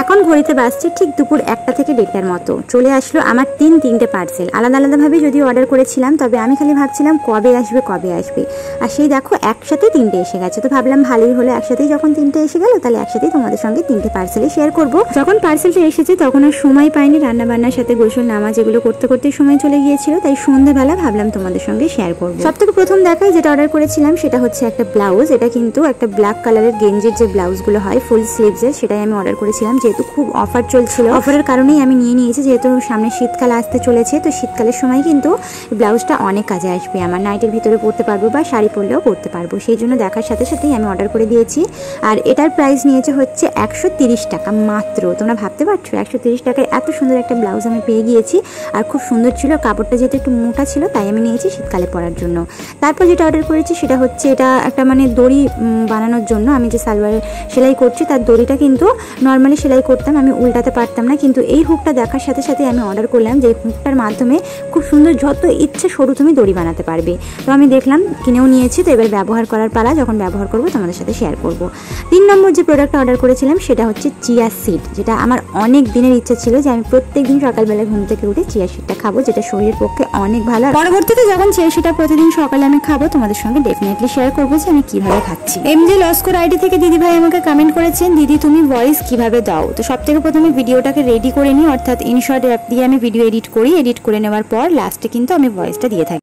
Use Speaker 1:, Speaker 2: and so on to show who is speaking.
Speaker 1: এখন ঘড়িতে বাজছে ঠিক দুপুর 1টা থেকে 1:30টার মতো। চলে আসলো আমার তিনটে পার্সেল। আলাদা আলাদাভাবে যদি অর্ডার করেছিলাম, তবে আমি খালি ভাবছিলাম কবে আসবে। আর সেই দেখো একসাথে 3টে এসে গেছে। তো ভাবলাম ভালোই হলো, একসাথেই যখন 3টে এসে গেল তাহলে একসাথেই তোমাদের সঙ্গে 3টে পার্সেলই শেয়ার করব। যখন পার্সেলটা এসেছে তখন আর সময় পাইনি, রান্নাবান্নার সাথে গোসল নামাজ এগুলো করতে করতেই সময় চলে গিয়েছিল। তাই সন্ধ্যাবেলা ভাবলাম তোমাদের সঙ্গে শেয়ার করব। সবথেকে প্রথম দেখাই যেটা অর্ডার করেছিলাম সেটা হচ্ছে একটা ব্লাউজ। এটা কিন্তু একটা ব্ল্যাক কালারের গেঞ্জির যে ব্লাউজগুলো হয় ফুল স্লিভসের, সেটাই আমি অর্ডার করেছিলাম। যেহেতু খুব অফার চলছিল, অফারের কারণেই আমি নিয়েছি। যেহেতু সামনে শীতকাল আসতে চলেছে, তো শীতকালের সময় কিন্তু ব্লাউজটা অনেক কাজে আসবে। আমার নাইটের ভিতরে পরতে পারবো বা শাড়ি পরলেও পরতে পারবো, সেই জন্য দেখার সাথে সাথেই আমি অর্ডার করে দিয়েছি। আর এটার প্রাইস নিয়েছে হচ্ছে 130 টাকা মাত্র। তোমরা ভাবতে পারছো 130 টাকায় এত সুন্দর একটা ব্লাউজ আমি পেয়ে গিয়েছি। আর খুব সুন্দর ছিল, কাপড়টা যেহেতু একটু মোটা ছিল তাই আমি নিয়েছি শীতকালে পরার জন্য। তারপর যেটা অর্ডার করেছি সেটা হচ্ছে এটা একটা দড়ি বানানোর জন্য। আমি যে সালোয়ার সেলাই করছি তার দড়িটা কিন্তু নর্মালি সেলাই করতাম, আমি উল্টাতে পারতাম না, কিন্তু এই হুকটা দেখার সাথে সাথে আমি অর্ডার করলাম যে হুকটার মাধ্যমে খুব সুন্দর যত ইচ্ছে সরু তুমি দড়ি বানাতে পারবে। তো আমি দেখলাম, কিনেও নিয়েছি। তো এবার ব্যবহার করার পালা, যখন ব্যবহার করবো তোমাদের সাথে শেয়ার করব। 3 নম্বর যে প্রোডাক্টটা অর্ডার করেছিলাম সেটা হচ্ছে চিয়া সিড, যেটা আমার অনেক দিনের ইচ্ছা ছিল যে আমি প্রত্যেকদিন সকালবেলা ঘুম থেকে উঠে চিয়া সিডটা খাবো, যেটা শরীরের পক্ষে অনেক ভালো। পরবর্তীতে যখন চিয়া সিডটা প্রতিদিন সকালে আমি খাবো তোমাদের সঙ্গে ডেফিনেটলি শেয়ার করবো যে আমি কিভাবে খাচ্ছি। এমজি লস্কর আইডি থেকে দিদি ভাই আমাকে কমেন্ট করেছেন, দিদি তুমি ভয়েস কিভাবে দাও। তো সব থেকে প্রথমে ভিডিওটাকে রেডি করে নিই, অর্থাৎ ইনশর্ট অ্যাপ দিয়ে আমি ভিডিও এডিট করে নেওয়ার পর লাস্টে কিন্তু আমি ভয়েসটা দিয়ে থাকি।